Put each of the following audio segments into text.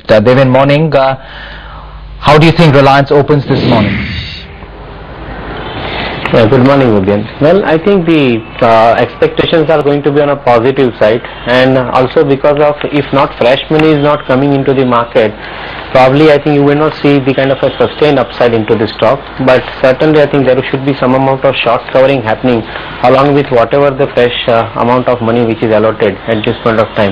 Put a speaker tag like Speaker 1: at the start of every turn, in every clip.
Speaker 1: Devin, morning. How do you think Reliance opens this morning?
Speaker 2: Yeah, good morning, Udyan. Well, I think the expectations are going to be on a positive side, and also because of, if not fresh money is not coming into the market, probably I think you will not see the kind of a sustained upside into the stock, but certainly I think there should be some amount of short covering happening along with whatever the fresh amount of money which is allotted at this point of time.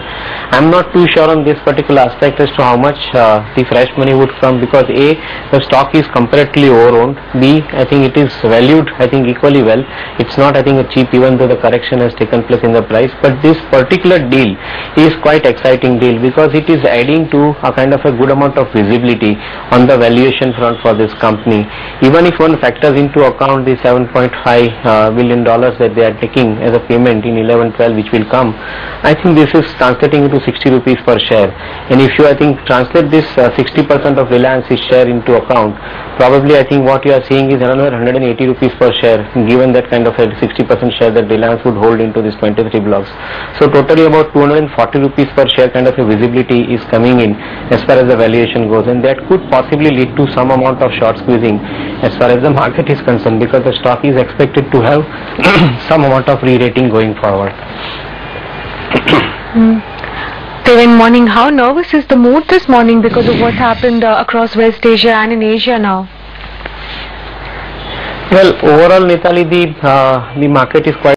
Speaker 2: I'm not too sure on this particular aspect as to how much the fresh money would come, because A, the stock is completely overowned, B, I think it is valued I think equally well. It's not I think a cheap, even though the correction has taken place in the price, but this particular deal is quite exciting deal because it is adding to a kind of a good amount of visibility on the valuation front for this company. Even if one factors into account the $7.5 billion that they are taking as a payment in 11-12 which will come, I think this is translating into 60 rupees per share. And if you I think translate this 60% of Reliance's share into account, probably I think what you are seeing is another 180 rupees per share, given that kind of a 60% share that Reliance would hold into this 23 blocks. So totally about 240 rupees per share kind of a visibility is coming in as far as the valuation goes, and that could possibly lead to some amount of short squeezing as far as the market is concerned, because the stock is expected to have some amount of re-rating going forward.
Speaker 3: Devin, morning. How nervous is the mood this morning because of what happened across West Asia and in Asia now?
Speaker 2: Well, overall, Nitali, the market is quite